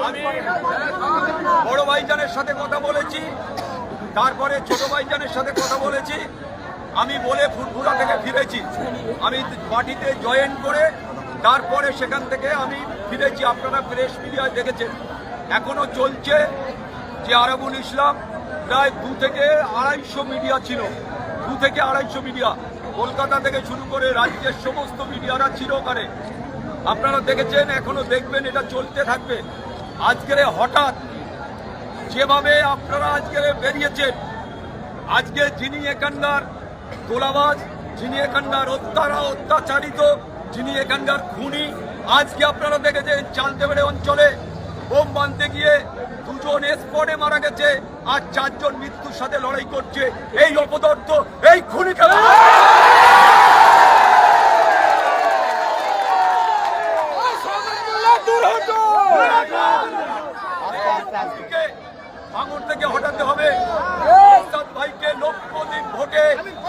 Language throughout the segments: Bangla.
আমি বড় ভাইজানের সাথে কথা বলেছি, তারপরে ছোট ভাইজানের সাথে কথা বলেছি। আমি বলে ফুরফুরা থেকে ফিরেছি, আমি পার্টিতে জয়েন করে তারপরে সেখান থেকে আমি ফিরেছি। আপনারা প্রেস মিডিয়ায় দেখেছেন, এখনো চলছে যে আরাবুল ইসলাম প্রায় 2 থেকে 250 মিডিয়া ছিল, 2 থেকে 250 মিডিয়া, কলকাতা থেকে শুরু করে রাজ্যের সমস্ত মিডিয়ারা ছিল ওখানে। আপনারা দেখেছেন, এখনো দেখবেন, এটা চলতে থাকবে। আজকের হঠাৎ যেভাবে আপনারা আজকে বেরিয়েছেন, আজকে যিনি এখানকার তোলাবাজ, যিনি এখানকার অত্যাচারিত, যিনি এখানকার খুনি, আজকে আপনারা দেখেছেন চালতেবেড়ে অঞ্চলে বোম বাঁধতে গিয়ে 2 জন স্পটে মারা গেছে, আর 4 জন মৃত্যুর সাথে লড়াই করছে। এই অপদার্থ, এই খুনিকে ভাঙড় থেকে হটাতে হবে। ভাইকে 90 দিন ভোটে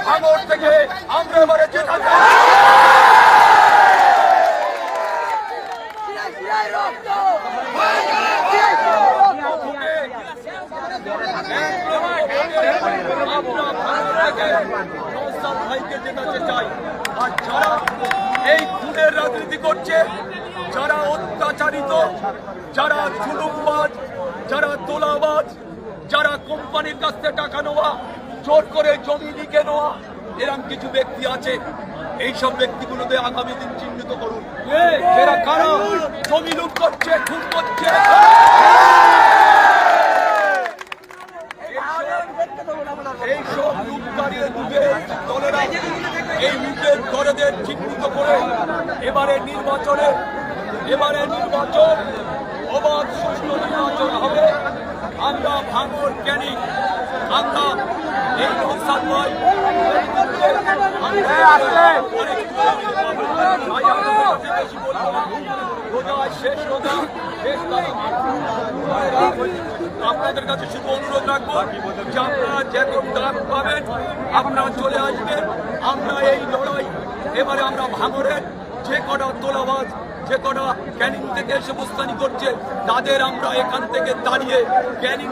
ভাঙড় থেকে আমরা এবারে জেতাতে ভাইকে জেতাতে চাই। আর যারা এই খুনের রাজনীতি করছে, যারা অত্যাচারিত, যারা জুলুমবাজ, যারা তোলাবাজ, যারা কোম্পানির কাছ থেকে টাকা নেওয়া, জোর করে জমি লিখে নেওয়া, এরকম কিছু ব্যক্তি আছে। এইসব ব্যক্তিগুলোতে আগামী দিন চিহ্নিত করুন, যারা কারা জমি লুট করছে, খুন করছে। এইসব লুটকারী দলেরা এই লুটের দলেদের চিহ্নিত করে এবারে নির্বাচন অবাধ সুষ্ঠু নির্বাচন হবে। আমরা ভাঙড় ক্যানিং, আমরা এই নৌসাদ ভাই শেষ আপনাদের কাছে শুধু অনুরোধ রাখবো যে আপনারা যখন ডাক পাবেন আপনারা চলে আসবেন। আমরা এই লড়াই এবারে আমরা ভাঙড়ের যে কটা তোলাবাজ, যে কটা ক্যানিং থেকে এসে বস্তানি করছে, তাদের আমরা এখান থেকে দাঁড়িয়ে ক্যানিং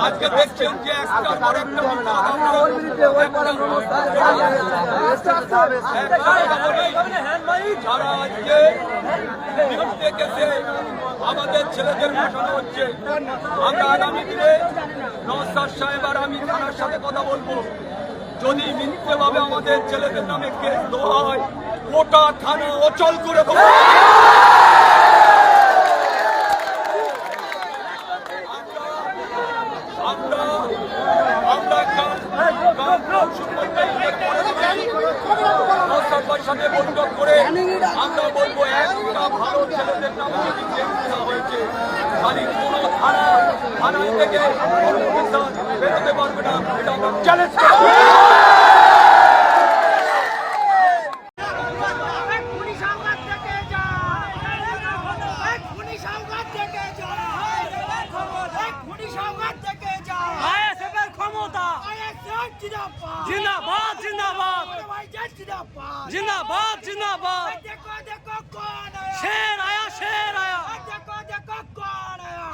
আজকে দেখছেন যে একটার পর একটা যারা আজকে দেখেছে আমাদের ছেলেদের পাঠানো হচ্ছে। আমরা আগামী দিনে নওশাদ সাহেব আর আমি থানার সাথে কথা বলবো, যদি মিথ্যেভাবে আমাদের ছেলেদের নামে কেস দেওয়া হয়, গোটা থানা অচল করে দেবো। সাথে বৈঠক করে আমরা বলবো একটা ভালো ছেলেদের নাম হয়েছে, খালি কোন থানা থেকে বেরোতে পারবে না, এটা আমরা চ্যালেঞ্জ করব। जिंदाबाद जिंदाबाद जिंदाबाद जिंदाबाद शेर आया शेर आया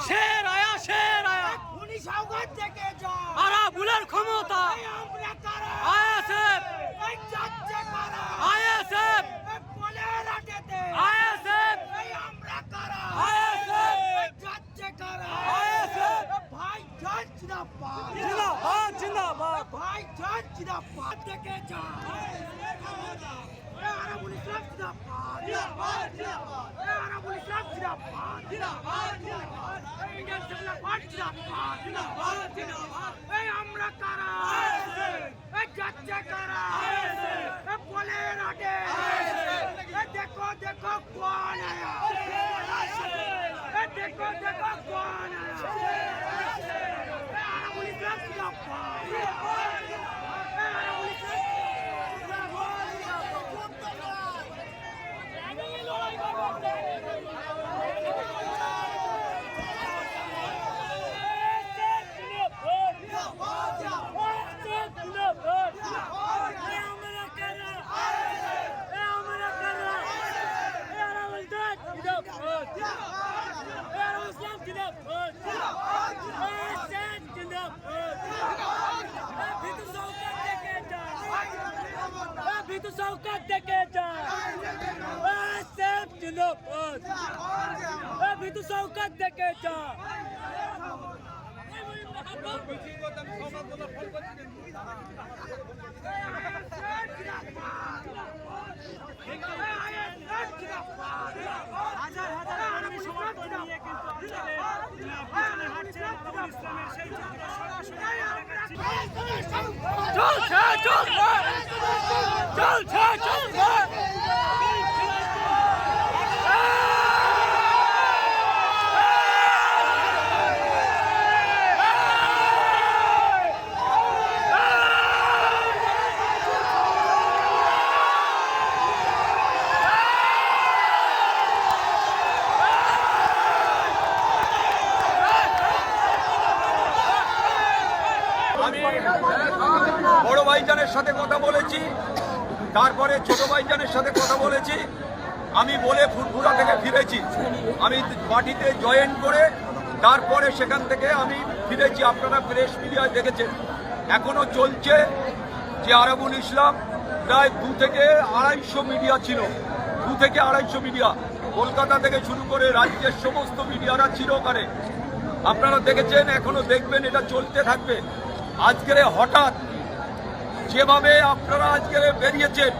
शेर आया शेर आया আরাবুলের ক্ষমতা আইএসএফ আইএসএফ আইএসএফ जिंदाबाद जिंदाबाद भाई जान जिंदाबाद देखे जा आराबुल इस्लाम जिंदाबाद जिंदाबाद जिंदाबाद आराबुल इस्लाम जिंदाबाद जिंदाबाद जिंदाबाद इंडियन सेकुलर पार्टी जिंदाबाद जिंदाबाद जिंदाबाद ए আমরা কারা এ যাচ্ছে কারা এ বলে রাটে এ দেখো দেখো কোন আয়া এ দেখো দেখো কোন আয়া বিদ্যুৎ চৌকাত দেখে যা বিদ্যুৎ চৌকাত দেখে যা হাজার হাজার কর্মী সমর্থন নিয়ে কিন্তু পিছনে হাঁটছে আরাবুল ইসলামের সেই চিত্র সরাসরি চলছে চলছে চলছে চলছে আমি বড় ভাইজানের সাথে কথা বলেছি, তারপরে ছোট ভাইজানের সাথে কথা বলেছি। আমি বলে ফুরফুরা থেকে ফিরেছি। আমি পার্টিতে জয়েন করে তারপরে সেখান থেকে আমি ফিরেছি। আপনারা প্রেস মিডিয়ায় দেখেছেন, এখনো চলছে যে আরাবুল ইসলাম প্রায় 2 থেকে 250 মিডিয়া ছিল, 2 থেকে 250 মিডিয়া কলকাতা থেকে শুরু করে রাজ্যের সমস্ত মিডিয়ারা ছিল ওখানে। আপনারা দেখেছেন, এখনো দেখবেন, এটা চলতে থাকবে। আজকের হঠাৎ যেভাবে আপনারা আজকে বেরিয়েছেন,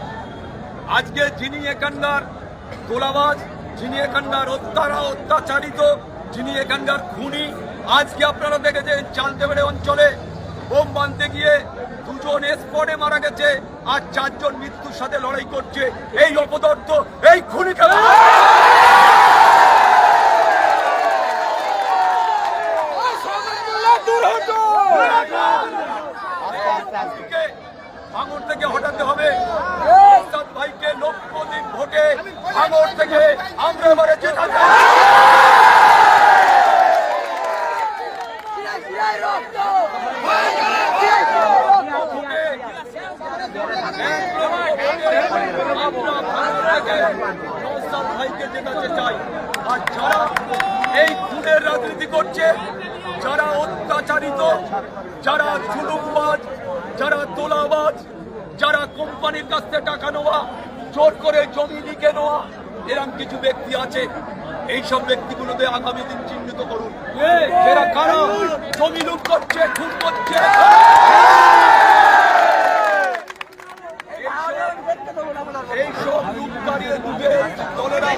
আজকে যিনি এখানকার তোলাবাজ, যিনি এখানকার অত্যাচারিত, যিনি এখানকার খুনি, আজকে আপনারা দেখেছেন চালতেবেড়ে অঞ্চলে বোম বাঁধতে গিয়ে 2 জন স্পটে মারা গেছে, আর 4 জন মৃত্যুর সাথে লড়াই করছে। এই অপদার্থ, এই খুনিকে ভাঙড় থেকে হটাতে হবে। ভাইকে 90 দিন ভোটে ভাঙড় থেকে আমরা এবারে জেতাতে ভাইকে জেতাতে চাই। আর যারা এই খুনের রাজনীতি করছে, যারা অত্যাচারিত, যারা জুলুমবাজ, যারা তোলাবাজ, যারা কোম্পানির কাছ থেকে টাকা নেওয়া, জোর করে জমি লিখে নেওয়া, এরকম কিছু ব্যক্তি আছে। এইসব ব্যক্তিগুলোকে আগামী দিন চিহ্নিত করুন, যারা কারা জমি লুট করছে, খুন করছে। এইসব লুটকারী লুটের দলেরা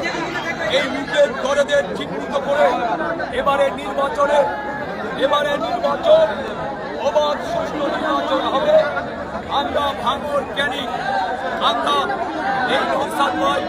এই লুটের দলেদের চিহ্নিত করে এবারে নির্বাচন অবাধ সুষ্ঠু নির্বাচন হবে। আমরা ভাঙড় ক্যানিং, আমরা এই নৌসাদ ভাই